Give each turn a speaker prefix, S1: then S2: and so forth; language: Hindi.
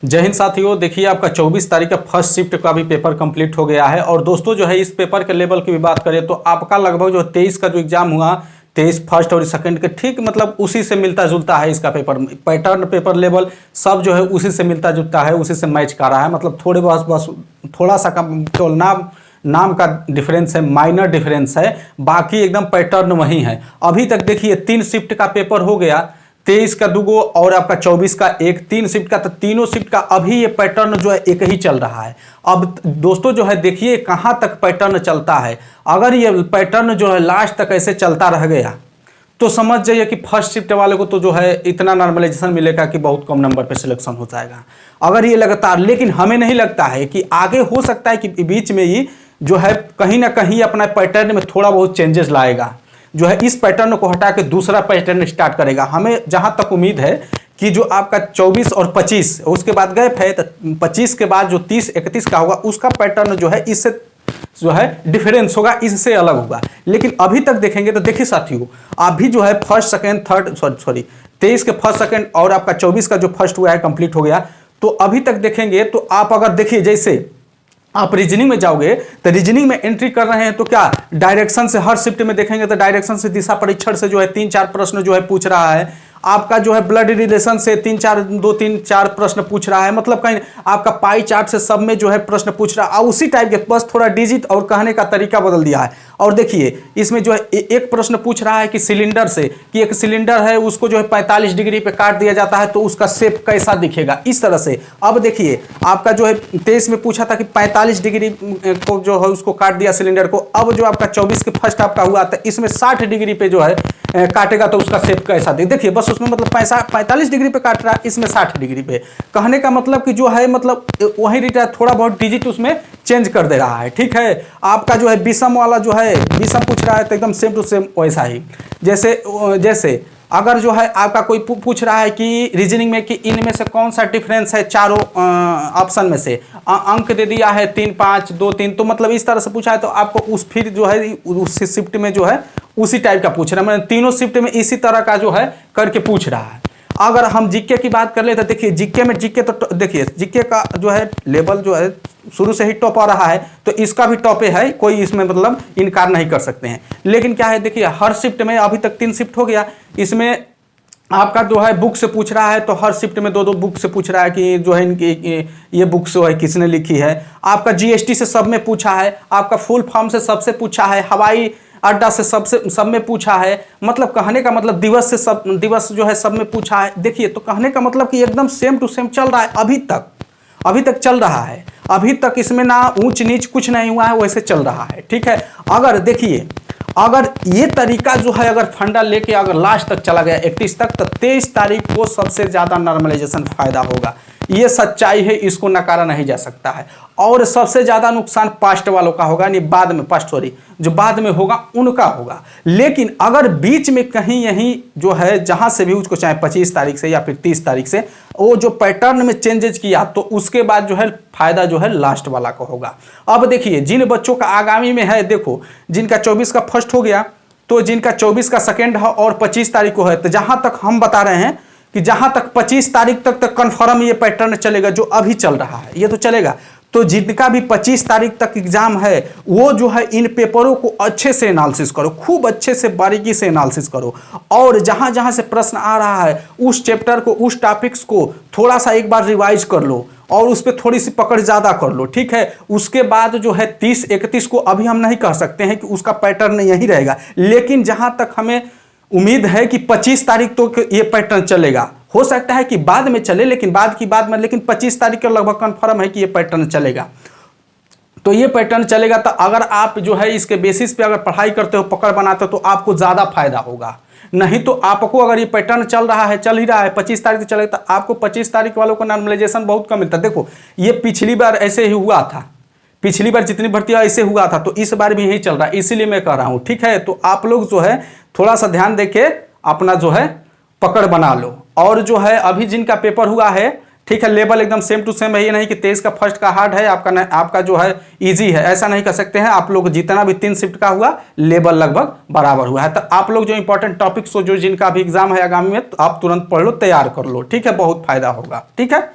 S1: जय हिंद साथियों, देखिए आपका 24 तारीख का फर्स्ट शिफ्ट का भी पेपर कंप्लीट हो गया है। और दोस्तों जो है इस पेपर के लेवल की भी बात करें तो आपका लगभग जो 23 का जो एग्जाम हुआ, 23 फर्स्ट और सेकंड के ठीक मतलब उसी से मिलता जुलता है। इसका पेपर पैटर्न, पेपर लेवल सब जो है उसी से मिलता जुलता है, उसी से मैच कर रहा है। मतलब थोड़े बस थोड़ा सा कम केवल नाम का डिफरेंस है, माइनर डिफरेंस है, बाकी एकदम पैटर्न वही है। अभी तक देखिए 3 शिफ्ट का पेपर हो गया, 23 का 2 और आपका 24 का 1, 3 शिफ्ट का, तो तीनों शिफ्ट का अभी ये पैटर्न जो है एक ही चल रहा है। अब दोस्तों जो है देखिए कहाँ तक पैटर्न चलता है। अगर ये पैटर्न जो है लास्ट तक ऐसे चलता रह गया तो समझ जाइए कि फर्स्ट शिफ्ट वाले को तो जो है इतना नॉर्मलाइजेशन मिलेगा कि बहुत कम नंबर पे सिलेक्शन हो जाएगा अगर ये लगातार। लेकिन हमें नहीं लगता है कि आगे हो सकता है कि बीच में ही जो है कहीं ना कहीं अपना पैटर्न में थोड़ा बहुत चेंजेस लाएगा, जो है इस पैटर्न को हटा के दूसरा पैटर्न स्टार्ट करेगा। हमें जहां तक उम्मीद है कि जो आपका 24 और 25 उसके बाद गैप है, तो 25 के बाद जो 30 31 का होगा उसका पैटर्न जो है इससे जो है डिफरेंस होगा, इससे अलग होगा। लेकिन अभी तक देखेंगे तो देखिए साथियों, अभी जो है फर्स्ट सेकंड थर्ड 23 के फर्स्ट सेकंड और आपका 24 का जो फर्स्ट हुआ है कंप्लीट हो गया। तो अभी तक देखेंगे तो आप अगर देखिए जैसे आप रीजनिंग में जाओगे तो रीजनिंग में एंट्री कर रहे हैं तो क्या डायरेक्शन से हर शिफ्ट में देखेंगे तो डायरेक्शन से, दिशा परीक्षण से जो है 3-4 प्रश्न जो है पूछ रहा है। आपका जो है ब्लड रिलेशन से 2-3-4 प्रश्न पूछ रहा है। मतलब कहीं आपका पाई चार्ट से सब में जो है प्रश्न पूछ रहा है, उसी टाइप के, बस थोड़ा डिजिट और कहने का तरीका बदल दिया है। और देखिए इसमें जो है एक प्रश्न पूछ रहा है कि सिलेंडर से, कि एक सिलेंडर है उसको जो है 45 डिग्री पे काट दिया जाता है तो उसका शेप कैसा दिखेगा, इस तरह से। अब देखिए आपका जो है 23 में पूछा था कि 45 डिग्री को जो है उसको काट दिया सिलेंडर को। अब जो आपका 24 के फर्स्ट आपका हुआ था इसमें 60 डिग्री पे जो है काटेगा तो उसका शेप कैसा देखिए, बस उसमें मतलब 45 डिग्री पे काट रहा है, इसमें 60 डिग्री पे। कहने का मतलब कि जो है मतलब वही रिटा थोड़ा बहुत डिजिट उसमें चेंज कर दे रहा है। ठीक है, आपका जो है विषम वाला जो है विषम पूछ रहा है तो एकदम सेम टू सेम वैसा ही। जैसे अगर जो है आपका कोई पूछ रहा है कि रीजनिंग में कि इनमें से कौन सा डिफरेंस है चारों ऑप्शन में से, अंक दे दिया है 3 5 2 3, तो मतलब इस तरह से पूछा है तो आपको उस फिर जो है उस शिफ्ट में जो है उसी टाइप का पूछ रहा है, मतलब तीनों शिफ्ट में इसी तरह का जो है करके पूछ रहा है। अगर हम जीके की बात कर ले तो देखिए जीके तो देखिए जीके का जो है लेवल जो है शुरू से ही टॉप आ रहा है, तो इसका भी टॉप है, कोई इसमें मतलब इनकार नहीं कर सकते हैं। लेकिन क्या है देखिए हर शिफ्ट में अभी तक 3 शिफ्ट हो गया, इसमें आपका जो है बुक से पूछ रहा है तो हर शिफ्ट में 2-2 बुक से पूछ रहा है कि जो है इनकी ये बुक जो है किसने लिखी है। आपका जीएसटी से सब में पूछा है, आपका फुल फॉर्म से सबसे पूछा है, हवाई अड्डा से सब में पूछा है। मतलब कहने का मतलब दिवस से दिवस जो है सब में पूछा है। देखिए तो कहने का मतलब कि एकदम सेम टू सेम चल रहा है, अभी तक चल रहा है। अभी तक इसमें ना ऊंच नीच कुछ नहीं हुआ है, वैसे चल रहा है। ठीक है, अगर देखिए अगर ये तरीका जो है अगर फंडा लेके अगर लास्ट तक चला गया 31 तक, तो 23 तारीख को सबसे ज्यादा नॉर्मलाइजेशन फायदा होगा। ये सच्चाई है, इसको नकारा नहीं जा सकता है। और सबसे ज्यादा नुकसान पास्ट वालों का होगा, नहीं बाद में जो बाद में होगा उनका होगा। लेकिन अगर बीच में कहीं यहीं जो है जहां से भी उसको चाहे 25 तारीख से या फिर 30 तारीख से वो जो पैटर्न में चेंजेस किया तो उसके बाद जो है फायदा जो है लास्ट वाला को होगा। अब देखिए जिन बच्चों का आगामी में है, देखो जिनका 24 का फर्स्ट हो गया तो जिनका 24 का सेकेंड है और 25 तारीख को है, तो जहां तक हम बता रहे हैं कि जहां तक 25 तारीख तक कंफर्म ये पैटर्न चलेगा जो अभी चल रहा है, ये तो चलेगा। तो जिनका भी 25 तारीख तक एग्जाम है वो जो है इन पेपरों को अच्छे से एनालिसिस करो, खूब अच्छे से बारीकी से एनालिसिस करो। और जहां जहां से प्रश्न आ रहा है उस चैप्टर को, उस टॉपिक्स को थोड़ा सा एक बार रिवाइज कर लो और उस पर थोड़ी सी पकड़ ज़्यादा कर लो। ठीक है, उसके बाद जो है 30 31 को अभी हम नहीं कह सकते हैं कि उसका पैटर्न यही रहेगा। लेकिन जहां तक हमें उम्मीद है कि 25 तारीख तो ये पैटर्न चलेगा, हो सकता है कि बाद में चले, लेकिन बाद में, लेकिन 25 तारीख का लगभग कंफर्म है कि ये पैटर्न चलेगा। तो ये पैटर्न चलेगा तो अगर आप जो है इसके बेसिस पे अगर पढ़ाई करते हो, पकड़ बनाते हो, तो आपको ज़्यादा फायदा होगा। नहीं तो आपको अगर ये पैटर्न चल ही रहा है 25 तारीख चलेगा तो आपको 25 तारीख वालों को नॉर्मलाइजेशन बहुत कम मिलता है। देखो ये पिछली बार ऐसे ही हुआ था, पिछली बार जितनी भर्ती ऐसे हुआ था, तो इस बार भी यही चल रहा है, इसीलिए मैं कह रहा हूँ। ठीक है, तो आप लोग जो है थोड़ा सा ध्यान देके अपना जो है पकड़ बना लो। और जो है अभी जिनका पेपर हुआ है, ठीक है, लेवल एकदम सेम टू सेम है। ये नहीं कि 23 का फर्स्ट का हार्ड है, आपका जो है इजी है, ऐसा नहीं कर सकते हैं। आप लोग जितना भी 3 शिफ्ट का हुआ लेवल लगभग बराबर हुआ है। तो आप लोग जो इंपॉर्टेंट टॉपिक्स हो, जो जिनका भी एग्जाम है आगामी में, तो आप तुरंत पढ़ लो, तैयार कर लो। ठीक है, बहुत फायदा होगा। ठीक है।